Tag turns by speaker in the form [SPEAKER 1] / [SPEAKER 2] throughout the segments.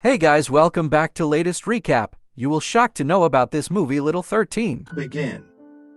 [SPEAKER 1] Hey guys, welcome back to latest recap. You will shock to know about this movie Little 13.
[SPEAKER 2] Begin.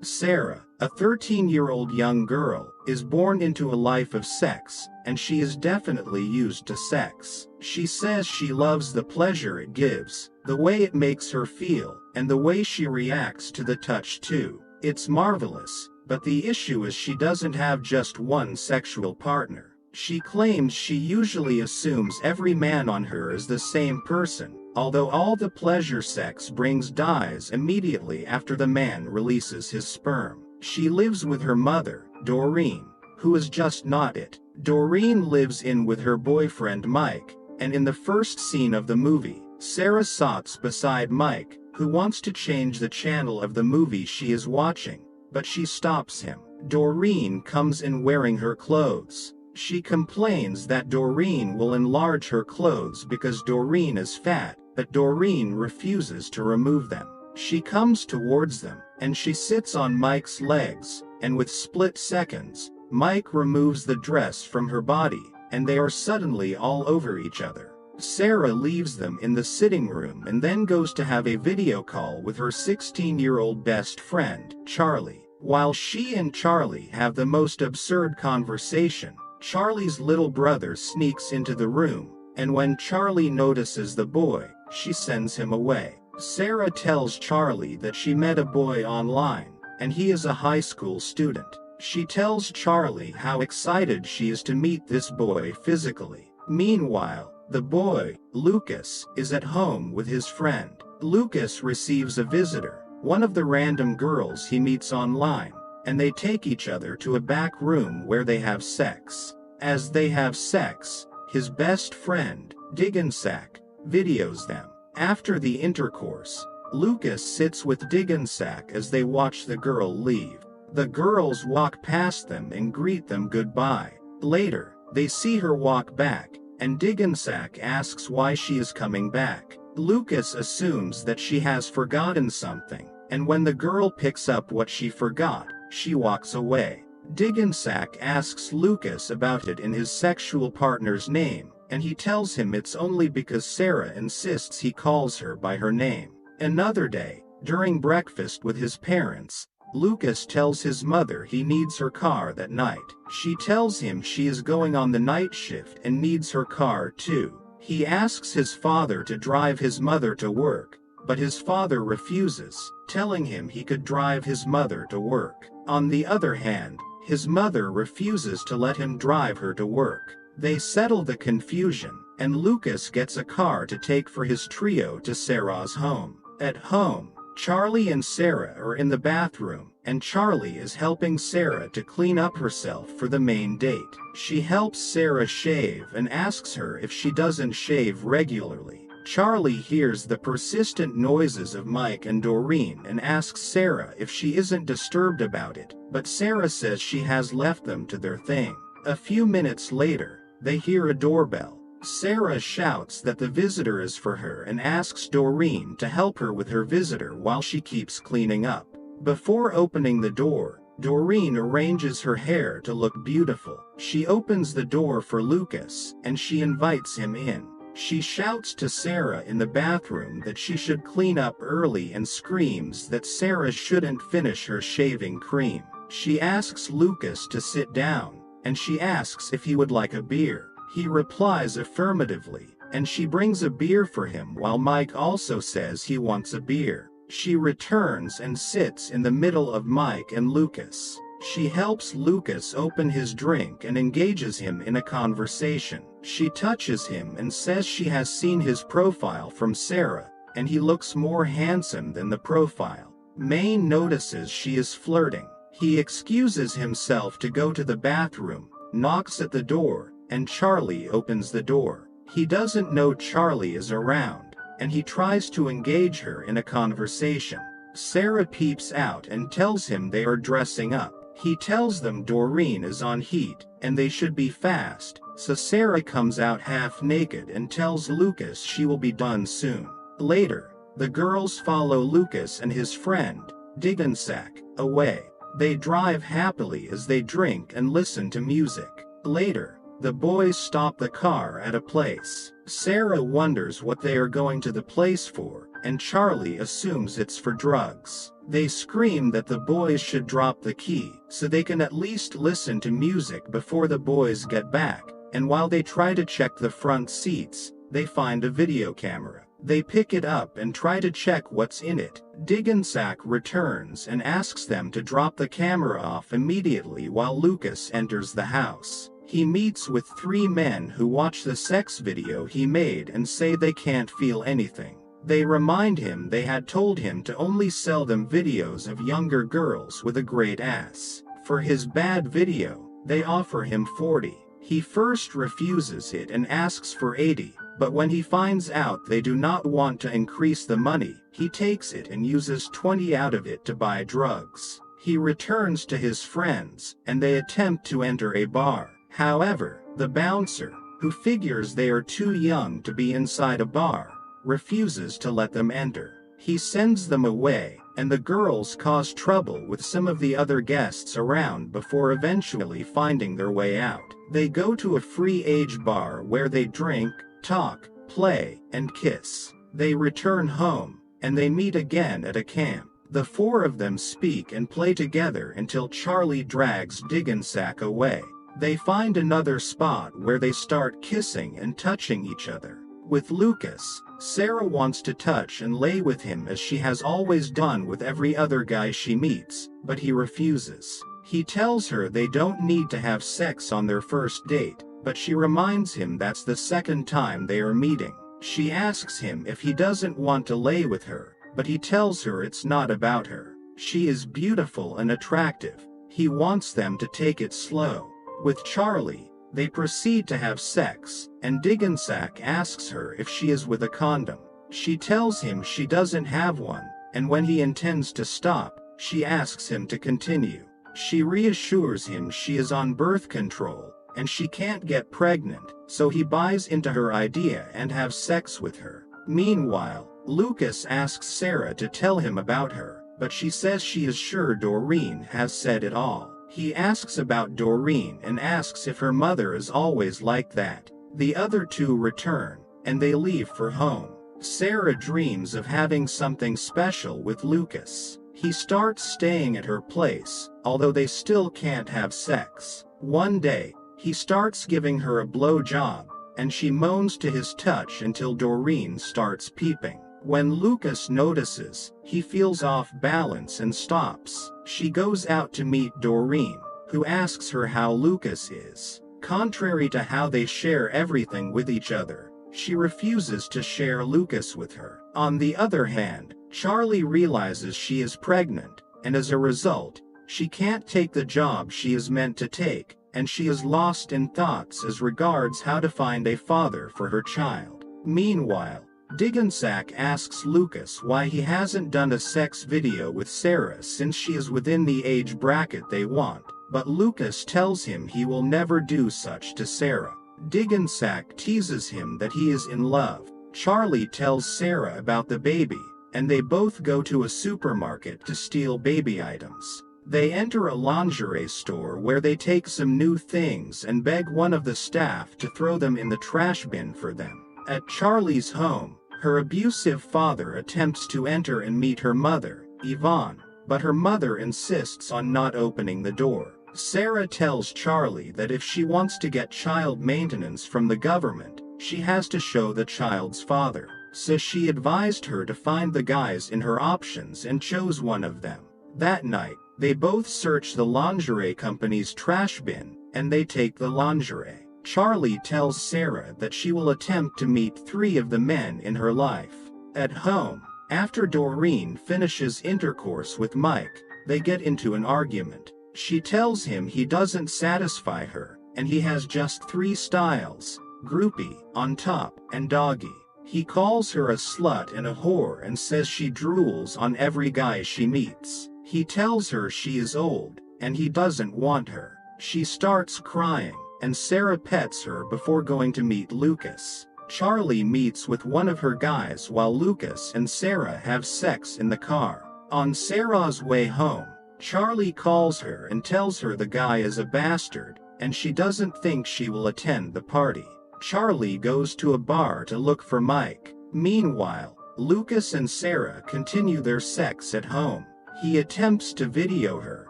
[SPEAKER 2] Sarah, a 13-year-old young girl, is born into a life of sex, and she is definitely used to sex. She says she loves the pleasure it gives, the way it makes her feel, and the way she reacts to the touch too. It's marvelous, but the issue is she doesn't have just one sexual partner. She claims she usually assumes every man on her is the same person, although all the pleasure sex brings dies immediately after the man releases his sperm. She lives with her mother, Doreen, who is just not it. Doreen lives in with her boyfriend Mike, and in the first scene of the movie, Sarah sits beside Mike, who wants to change the channel of the movie she is watching, but she stops him. Doreen comes in wearing her clothes. She complains that Doreen will enlarge her clothes because Doreen is fat, but Doreen refuses to remove them. She comes towards them, and she sits on Mike's legs, and with split seconds, Mike removes the dress from her body, and they are suddenly all over each other. Sarah leaves them in the sitting room and then goes to have a video call with her 16-year-old best friend, Charlie. While she and Charlie have the most absurd conversation, Charlie's little brother sneaks into the room, and when Charlie notices the boy, she sends him away. Sarah tells Charlie that she met a boy online, and he is a high school student. She tells Charlie how excited she is to meet this boy physically. Meanwhile, the boy, Lucas, is at home with his friend. Lucas receives a visitor, one of the random girls he meets online, and they take each other to a back room where they have sex. As they have sex, his best friend, Diggensack, videos them. After the intercourse, Lucas sits with Diggensack as they watch the girl leave. The girls walk past them and greet them goodbye. Later, they see her walk back, and Diggensack asks why she is coming back. Lucas assumes that she has forgotten something, and when the girl picks up what she forgot, she walks away. Diggensack asks Lucas about it in his sexual partner's name, and he tells him it's only because Sarah insists he calls her by her name. Another day, during breakfast with his parents, Lucas tells his mother he needs her car that night. She tells him she is going on the night shift and needs her car too. He asks his father to drive his mother to work, but his father refuses, telling him he could drive his mother to work. On the other hand, his mother refuses to let him drive her to work. They settle the confusion, and Lucas gets a car to take for his trio to Sarah's home. At home, Charlie and Sarah are in the bathroom, and Charlie is helping Sarah to clean up herself for the main date. She helps Sarah shave and asks her if she doesn't shave regularly. Charlie hears the persistent noises of Mike and Doreen and asks Sarah if she isn't disturbed about it, but Sarah says she has left them to their thing. A few minutes later, they hear a doorbell. Sarah shouts that the visitor is for her and asks Doreen to help her with her visitor while she keeps cleaning up. Before opening the door, Doreen arranges her hair to look beautiful. She opens the door for Lucas, and she invites him in. She shouts to Sarah in the bathroom that she should clean up early and screams that Sarah shouldn't finish her shaving cream. She asks Lucas to sit down, and she asks if he would like a beer. He replies affirmatively, and she brings a beer for him while Mike also says he wants a beer. She returns and sits in the middle of Mike and Lucas. She helps Lucas open his drink and engages him in a conversation. She touches him and says she has seen his profile from Sarah, and he looks more handsome than the profile. Maine notices she is flirting. He excuses himself to go to the bathroom, knocks at the door, and Charlie opens the door. He doesn't know Charlie is around, and he tries to engage her in a conversation. Sarah peeps out and tells him they are dressing up. He tells them Doreen is on heat, and they should be fast, so Sarah comes out half naked and tells Lucas she will be done soon. Later, the girls follow Lucas and his friend, Diggensack, away. They drive happily as they drink and listen to music. Later, The boys stop the car at a place. Sarah wonders what they are going to the place for, and Charlie assumes it's for drugs. They scream that the boys should drop the key, so they can at least listen to music before the boys get back, and while they try to check the front seats, they find a video camera. They pick it up and try to check what's in it. Diggensack returns and asks them to drop the camera off immediately while Lucas enters the house. He meets with 3 men who watch the sex video he made and say they can't feel anything. They remind him they had told him to only sell them videos of younger girls with a great ass. For his bad video, they offer him 40. He first refuses it and asks for 80. But when he finds out they do not want to increase the money, he takes it and uses 20 out of it to buy drugs. He returns to his friends, and they attempt to enter a bar. However, the bouncer, who figures they are too young to be inside a bar, refuses to let them enter. He sends them away, and the girls cause trouble with some of the other guests around before eventually finding their way out. They go to a free age bar where they drink, talk, play, and kiss. They return home, and they meet again at a camp. The 4 of them speak and play together until Charlie drags Diggensack away. They find another spot where they start kissing and touching each other. With Lucas, Sarah wants to touch and lay with him as she has always done with every other guy she meets, but he refuses. He tells her they don't need to have sex on their first date, but she reminds him that's the second time they are meeting. She asks him if he doesn't want to lay with her, but he tells her it's not about her. She is beautiful and attractive. He wants them to take it slow. With Charlie, they proceed to have sex, and Diggensack asks her if she is with a condom. She tells him she doesn't have one, and when he intends to stop, she asks him to continue. She reassures him she is on birth control, and she can't get pregnant, so he buys into her idea and have sex with her. Meanwhile, Lucas asks Sarah to tell him about her, but she says she is sure Doreen has said it all. He asks about Doreen and asks if her mother is always like that. The other 2 return, and they leave for home. Sarah dreams of having something special with Lucas. He starts staying at her place, although they still can't have sex. One day, he starts giving her a blowjob, and she moans to his touch until Doreen starts peeping. When Lucas notices, he feels off balance and stops. She goes out to meet Doreen, who asks her how Lucas is. Contrary to how they share everything with each other, she refuses to share Lucas with her. On the other hand, Charlie realizes she is pregnant, and as a result, she can't take the job she is meant to take, and she is lost in thoughts as regards how to find a father for her child. Meanwhile, Diggensack asks Lucas why he hasn't done a sex video with Sarah since she is within the age bracket they want, but Lucas tells him he will never do such to Sarah. Diggensack teases him that he is in love. Charlie tells Sarah about the baby, and they both go to a supermarket to steal baby items. They enter a lingerie store where they take some new things and beg one of the staff to throw them in the trash bin for them. At Charlie's home, her abusive father attempts to enter and meet her mother, Yvonne, but her mother insists on not opening the door. Sarah tells Charlie that if she wants to get child maintenance from the government, she has to show the child's father, so she advised her to find the guys in her options and chose one of them. That night, they both search the lingerie company's trash bin, and they take the lingerie. Charlie tells Sarah that she will attempt to meet 3 of the men in her life. At home, after Doreen finishes intercourse with Mike, they get into an argument. She tells him he doesn't satisfy her, and he has just 3 styles: groupie, on top, and doggy. He calls her a slut and a whore and says she drools on every guy she meets. He tells her she is old, and he doesn't want her. She starts crying, and Sarah pets her before going to meet Lucas. Charlie meets with one of her guys while Lucas and Sarah have sex in the car. On Sarah's way home, Charlie calls her and tells her the guy is a bastard, and she doesn't think she will attend the party. Charlie goes to a bar to look for Mike. Meanwhile, Lucas and Sarah continue their sex at home. He attempts to video her,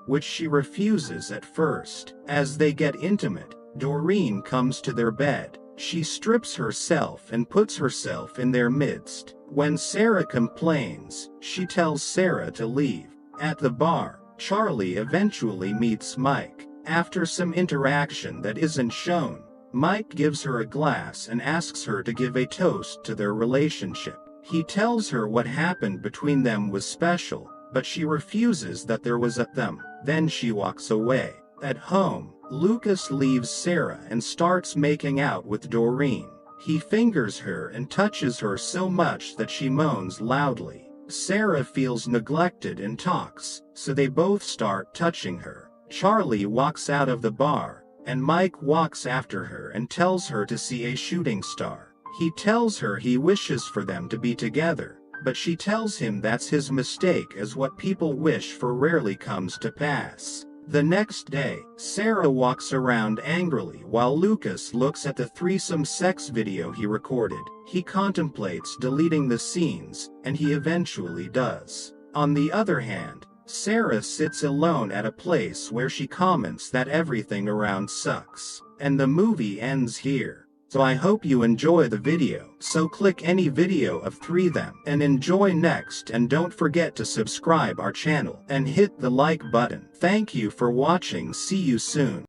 [SPEAKER 2] which she refuses at first. As they get intimate, Doreen comes to their bed. She strips herself and puts herself in their midst. When Sarah complains, she tells Sarah to leave. At the bar, Charlie eventually meets Mike. After some interaction that isn't shown, Mike gives her a glass and asks her to give a toast to their relationship. He tells her what happened between them was special, but she refuses that there was at them. Then she walks away. At home, Lucas leaves Sarah and starts making out with Doreen. He fingers her and touches her so much that she moans loudly. Sarah feels neglected and talks, so they both start touching her. Charlie walks out of the bar, and Mike walks after her and tells her to see a shooting star. He tells her he wishes for them to be together, but she tells him that's his mistake, as what people wish for rarely comes to pass. The next day, Sarah walks around angrily while Lucas looks at the threesome sex video he recorded. He contemplates deleting the scenes, and he eventually does. On the other hand, Sarah sits alone at a place where she comments that everything around sucks. And the movie ends here. So I hope you enjoy the video. So click any video of 3 them and enjoy next, and don't forget to subscribe our channel and hit the like button. Thank you for watching. See you soon.